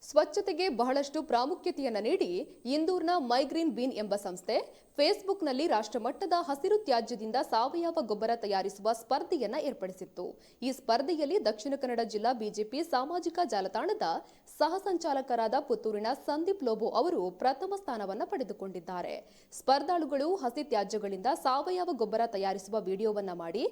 ಸ್ವಚ್ಛತೆಗೆ ಬಹಳಷ್ಟು ಪ್ರಾಮುಖ್ಯತೆಯನ್ನು ನೀಡಿ ಇಂದೂರ್ನ ಮೈಗ್ರೀನ್ ಬೀನ್ ಎಂಬ ಸಂಸ್ಥೆ ಫೇಸ್ಬುಕ್ನಲ್ಲಿ ರಾಷ್ಟ್ರಮಟ್ಟದ ಹಸಿರು ತ್ಯಾಜ್ಯದಿಂದ ಸಾವಯವ ಗೊಬ್ಬರ ತಯಾರಿಸುವ ಸ್ಪರ್ಧೆಯನ್ನ ಏರ್ಪಡಿಸಿತ್ತು. ಈ ಸ್ಪರ್ಧೆಯಲ್ಲಿ ದಕ್ಷಿಣ ಕನ್ನಡ ಜಿಲ್ಲಾ ಬಿಜೆಪಿ ಸಾಮಾಜಿಕ ಜಾಲತಾಣದ ಸಹ ಸಂಚಾಲಕರಾದ ಪುತ್ತೂರಿನ ಸಂದೀಪ್ ಲೋಬೋ ಅವರು ಪ್ರಥಮ ಸ್ಥಾನವನ್ನು ಪಡೆದುಕೊಂಡಿದ್ದಾರೆ. ಸ್ಪರ್ಧಾಳುಗಳು ಹಸಿ ತ್ಯಾಜ್ಯಗಳಿಂದ ಸಾವಯವ ಗೊಬ್ಬರ ತಯಾರಿಸುವ ವಿಡಿಯೋವನ್ನ ಮಾಡಿ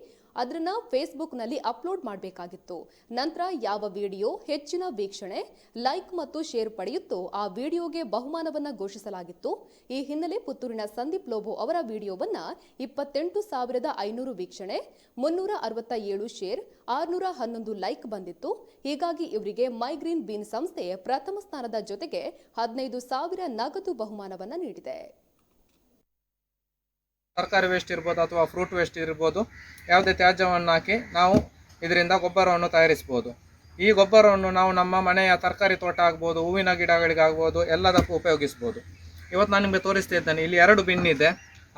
ಅದನ್ನ ಫೇಸ್ಬುಕ್ನಲ್ಲಿ ಅಪ್ಲೋಡ್ ಮಾಡಬೇಕಾಗಿತ್ತು. ನಂತರ ಯಾವ ವಿಡಿಯೋ ಹೆಚ್ಚಿನ ವೀಕ್ಷಣೆ, ಲೈಕ್ ಮತ್ತು ಶೇರ್ ಪಡೆಯುತ್ತೋ ಆ ವಿಡಿಯೋಗೆ ಬಹುಮಾನವನ್ನ ಘೋಷಿಸಲಾಗಿತ್ತು. ಈ ಹಿನ್ನೆಲೆ ಪುತ್ತೂರಿನ ಸಂದೀಪ್ ಲೋಬೋ ಅವರ ವಿಡಿಯೋವನ್ನ 28,500 ವೀಕ್ಷಣೆ, 367 ಶೇರ್, 611 ಲೈಕ್ ಬಂದಿತ್ತು. ಹೀಗಾಗಿ ಇವರಿಗೆ ಮೈಗ್ರೀನ್ ಬೀನ್ ಸಂಸ್ಥೆ ಪ್ರಥಮ ಸ್ಥಾನದ ಜೊತೆಗೆ 15,000 ನಗದು ಬಹುಮಾನವನ್ನ ನೀಡಿದೆ. ತರಕಾರಿ ವೇಸ್ಟ್ ಇರ್ಬೋದು ಅಥವಾ ಫ್ರೂಟ್ ವೇಸ್ಟ್ ಇರ್ಬೋದು, ಯಾವುದೇ ತ್ಯಾಜ್ಯವನ್ನು ಹಾಕಿ ನಾವು ಇದರಿಂದ ಗೊಬ್ಬರವನ್ನು ತಯಾರಿಸ್ಬೋದು. ಈ ಗೊಬ್ಬರವನ್ನು ನಾವು ನಮ್ಮ ಮನೆಯ ತರಕಾರಿ ತೋಟ ಆಗ್ಬೋದು, ಹೂವಿನ ಗಿಡಗಳಿಗಾಗ್ಬೋದು, ಎಲ್ಲದಕ್ಕೂ ಉಪಯೋಗಿಸ್ಬೋದು. ಇವತ್ತು ನಾನು ನಿಮಗೆ ತೋರಿಸ್ತಾ ಇದ್ದೇನೆ. ಇಲ್ಲಿ 2 ಬಿನ್ ಇದೆ.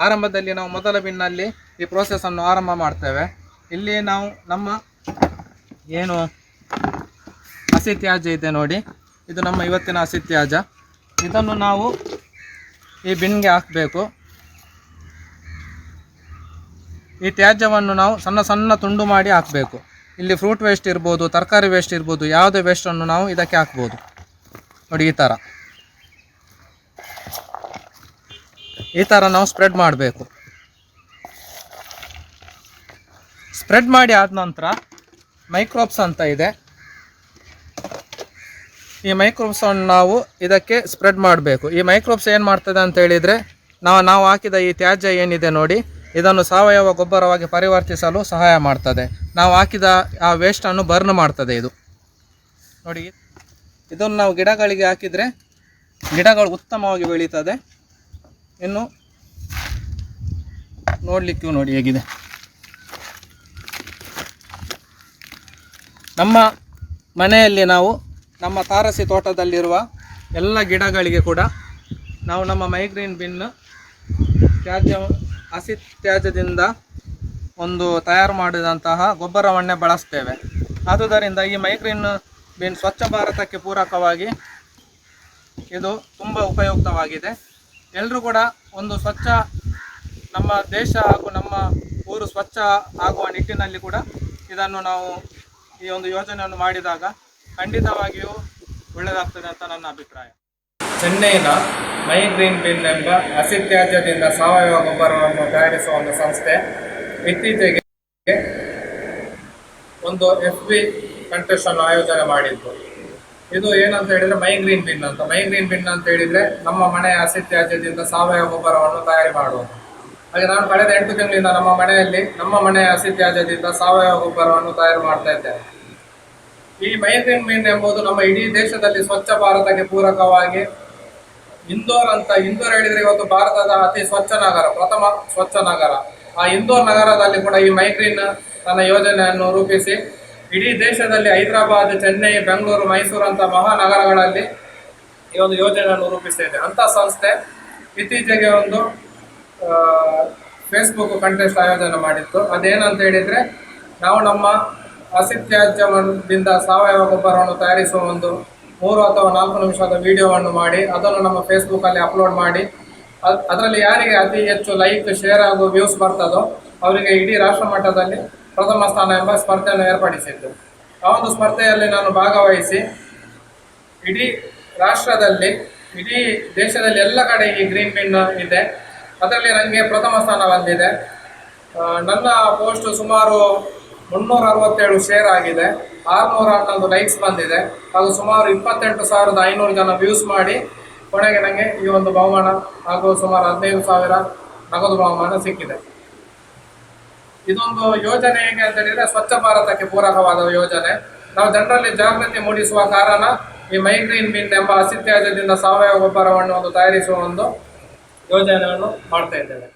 ಆರಂಭದಲ್ಲಿ ನಾವು ಮೊದಲ ಬಿನ್ನಲ್ಲಿ ಈ ಪ್ರೋಸೆಸ್ಸನ್ನು ಆರಂಭ ಮಾಡ್ತೇವೆ. ಇಲ್ಲಿ ನಾವು ನಮ್ಮ ಏನು ಹಸಿ ತ್ಯಾಜ್ಯ ಇದೆ ನೋಡಿ, ಇದು ನಮ್ಮ ಇವತ್ತಿನ ಹಸಿ ತ್ಯಾಜ್ಯ. ಇದನ್ನು ನಾವು ಈ ಬಿನ್ಗೆ ಹಾಕಬೇಕು. ಈ ತ್ಯಾಜ್ಯವನ್ನು ನಾವು ಸಣ್ಣ ಸಣ್ಣ ತುಂಡು ಮಾಡಿ ಹಾಕಬೇಕು. ಇಲ್ಲಿ ಫ್ರೂಟ್ ವೇಸ್ಟ್ ಇರ್ಬೋದು, ತರಕಾರಿ ವೇಸ್ಟ್ ಇರ್ಬೋದು, ಯಾವುದೇ ವೇಸ್ಟನ್ನು ನಾವು ಇದಕ್ಕೆ ಹಾಕ್ಬೋದು. ನೋಡಿ, ಈ ಥರ ನಾವು ಸ್ಪ್ರೆಡ್ ಮಾಡಬೇಕು. ಸ್ಪ್ರೆಡ್ ಮಾಡಿ ಆದ ನಂತರ ಮೈಕ್ರೋಬ್ಸ್ ಅಂತ ಇದೆ. ಈ ಮೈಕ್ರೋಬ್ಸನ್ನು ನಾವು ಇದಕ್ಕೆ ಸ್ಪ್ರೆಡ್ ಮಾಡಬೇಕು. ಈ ಮೈಕ್ರೋಬ್ಸ್ ಏನು ಮಾಡ್ತದೆ ಅಂತ ಹೇಳಿದರೆ, ನಾವು ಹಾಕಿದ ಈ ತ್ಯಾಜ್ಯ ಏನಿದೆ ನೋಡಿ, ಇದನ್ನು ಸಾವಯವ ಗೊಬ್ಬರವಾಗಿ ಪರಿವರ್ತಿಸಲು ಸಹಾಯ ಮಾಡ್ತದೆ. ನಾವು ಹಾಕಿದ ಆ ವೇಸ್ಟನ್ನು ಬರ್ನ್ ಮಾಡ್ತದೆ ಇದು. ನೋಡಿ, ಇದನ್ನು ನಾವು ಗಿಡಗಳಿಗೆ ಹಾಕಿದರೆ ಗಿಡಗಳು ಉತ್ತಮವಾಗಿ ಬೆಳೀತದೆ. ಇನ್ನು ನೋಡಲಿಕ್ಕೂ ನೋಡಿ ಹೇಗಿದೆ. ನಮ್ಮ ಮನೆಯಲ್ಲಿ ನಾವು ನಮ್ಮ ತಾರಸಿ ತೋಟದಲ್ಲಿರುವ ಎಲ್ಲ ಗಿಡಗಳಿಗೆ ಕೂಡ ನಾವು ನಮ್ಮ ಮೈಗ್ರೀನ್ ಬಿನ್ ಹಸಿ ತ್ಯಾಜ್ಯದಿಂದ ಒಂದು ತಯಾರು ಮಾಡಿದಂತಹ ಗೊಬ್ಬರವನ್ನೇ ಬಳಸ್ತೇವೆ. ಆದುದರಿಂದ ಈ ಮೈಗ್ರೀನ್ ಬಿನ್ ಸ್ವಚ್ಛ ಭಾರತಕ್ಕೆ ಪೂರಕವಾಗಿ ಇದು ತುಂಬ ಉಪಯುಕ್ತವಾಗಿದೆ. ಎಲ್ಲರೂ ಕೂಡ ಒಂದು ಸ್ವಚ್ಛ, ನಮ್ಮ ದೇಶ ಹಾಗೂ ನಮ್ಮ ಊರು ಸ್ವಚ್ಛ ಆಗುವ ನಿಟ್ಟಿನಲ್ಲಿ ಕೂಡ ಇದನ್ನು ನಾವು ಈ ಒಂದು ಯೋಜನೆಯನ್ನು ಮಾಡಿದಾಗ ಖಂಡಿತವಾಗಿಯೂ ಒಳ್ಳೆಯದಾಗ್ತದೆ ಅಂತ ನನ್ನ ಅಭಿಪ್ರಾಯ. ಚೆನ್ನೈನ ಮೈಗ್ರೀನ್ ಬಿನ್ ಎಂಬ ಹಸಿ ತ್ಯಾಜ್ಯದಿಂದ ಸಾವಯವ ಗೊಬ್ಬರವನ್ನು ತಯಾರಿಸುವ ಒಂದು ಸಂಸ್ಥೆ ಇತ್ತೀಚೆಗೆ ಒಂದು FB ಕಂಟೆಸ್ಟ್ ಅನ್ನು ಆಯೋಜನೆ ಮಾಡಿದ್ದು. ಇದು ಏನಂತ ಹೇಳಿದರೆ ಮೈಗ್ರೀನ್ ಬಿನ್ ಅಂತ. ಮೈಗ್ರೀನ್ ಬಿನ್ ಅಂತ ಹೇಳಿದರೆ ನಮ್ಮ ಮನೆಯ ಹಸಿ ತ್ಯಾಜ್ಯದಿಂದ ಸಾವಯವ ಗೊಬ್ಬರವನ್ನು ತಯಾರಿ ಮಾಡುವುದು. ಹಾಗೆ ನಾನು ಕಳೆದ 8 ತಿಂಗಳಿಂದ ನಮ್ಮ ಮನೆಯ ಹಸಿ ತ್ಯಾಜ್ಯದಿಂದ ಸಾವಯವ ಗೊಬ್ಬರವನ್ನು ತಯಾರು ಮಾಡ್ತಾ ಇದ್ದೇನೆ. ಈ ಮೈಗ್ರೀನ್ ಬಿನ್ ಎಂಬುದು ನಮ್ಮ ಇಡೀ ದೇಶದಲ್ಲಿ ಸ್ವಚ್ಛ ಭಾರತಕ್ಕೆ ಪೂರಕವಾಗಿ ಇಂದೋರ್ ಹೇಳಿದರೆ ಇವತ್ತು ಭಾರತದ ಅತಿ ಸ್ವಚ್ಛ ನಗರ, ಪ್ರಥಮ ಸ್ವಚ್ಛ ನಗರ. ಆ ಇಂದೋರ್ ನಗರದಲ್ಲಿ ಕೂಡ ಈ ಮೈಗ್ರೀನ್ ತನ್ನ ಯೋಜನೆಯನ್ನು ರೂಪಿಸಿ ಇಡೀ ದೇಶದಲ್ಲಿ ಹೈದರಾಬಾದ್, ಚೆನ್ನೈ, ಬೆಂಗಳೂರು, ಮೈಸೂರು ಅಂತ ಮಹಾನಗರಗಳಲ್ಲಿ ಈ ಒಂದು ಯೋಜನೆಯನ್ನು ರೂಪಿಸ್ತಿದೆ. ಅಂಥ ಸಂಸ್ಥೆ ಇತ್ತೀಚೆಗೆ ಒಂದು ಫೇಸ್ಬುಕ್ ಕಂಟೆಸ್ಟ್ ಆಯೋಜನೆ ಮಾಡಿತ್ತು. ಅದೇನಂತ ಹೇಳಿದರೆ, ನಾವು ನಮ್ಮ ಹಸಿ ತ್ಯಾಜ್ಯದಿಂದ ಸಾವಯವ ಗೊಬ್ಬರವನ್ನು ತಯಾರಿಸುವ ಒಂದು 3 ಅಥವಾ 4 ನಿಮಿಷದ ವಿಡಿಯೋವನ್ನು ಮಾಡಿ ಅದನ್ನು ನಮ್ಮ ಫೇಸ್ಬುಕ್ಕಲ್ಲಿ ಅಪ್ಲೋಡ್ ಮಾಡಿ ಅದರಲ್ಲಿ ಯಾರಿಗೆ ಅತಿ ಹೆಚ್ಚು ಲೈಕ್, ಶೇರ್ ಹಾಗೂ ವ್ಯೂಸ್ ಬರ್ತದೋ ಅವರಿಗೆ ಇಡೀ ರಾಷ್ಟ್ರ ಮಟ್ಟದಲ್ಲಿ ಪ್ರಥಮ ಸ್ಥಾನ ಎಂಬ ಸ್ಪರ್ಧೆಯನ್ನು ಏರ್ಪಡಿಸಿದ್ದು. ಆ ಒಂದು ಸ್ಪರ್ಧೆಯಲ್ಲಿ ನಾನು ಭಾಗವಹಿಸಿ ಇಡೀ ರಾಷ್ಟ್ರದಲ್ಲಿ, ಇಡೀ ದೇಶದಲ್ಲಿ ಎಲ್ಲ ಕಡೆ ಈ ಗ್ರೀನ್ ಬಿನ್ ಇದೆ. ಅದರಲ್ಲಿ ನನಗೆ ಪ್ರಥಮ ಸ್ಥಾನ ಬಂದಿದೆ. ನನ್ನ ಪೋಸ್ಟ್ ಸುಮಾರು 367 ಶೇರ್ ಆಗಿದೆ, 611 ಲೈಕ್ಸ್ ಬಂದಿದೆ, ಹಾಗೂ ಸುಮಾರು 28,500 ಜನ ವ್ಯೂಸ್ ಮಾಡಿ ಕೊನೆಗೆ ನನಗೆ ಈ ಒಂದು ಬಹುಮಾನ ಹಾಗೂ ಸುಮಾರು 15,000 ನಗದು ಬಹುಮಾನ ಸಿಕ್ಕಿದೆ. ಇದೊಂದು ಯೋಜನೆ ಹೇಗೆ ಅಂತ ಹೇಳಿದರೆ ಸ್ವಚ್ಛ ಭಾರತಕ್ಕೆ ಪೂರಕವಾದ ಯೋಜನೆ. ನಾವು ಜನರಲ್ಲಿ ಜಾಗೃತಿ ಮೂಡಿಸುವ ಕಾರಣ ಈ ಮೈಗ್ರೀನ್ ಬಿನ್ ಎಂಬ ಹಸಿ ತ್ಯಾಜ್ಯದಿಂದ ಸಾವಯವ ಗೊಬ್ಬರವನ್ನು ತಯಾರಿಸುವ ಒಂದು ಯೋಜನೆಯನ್ನು ಮಾಡ್ತಾ ಇದ್ದೇವೆ.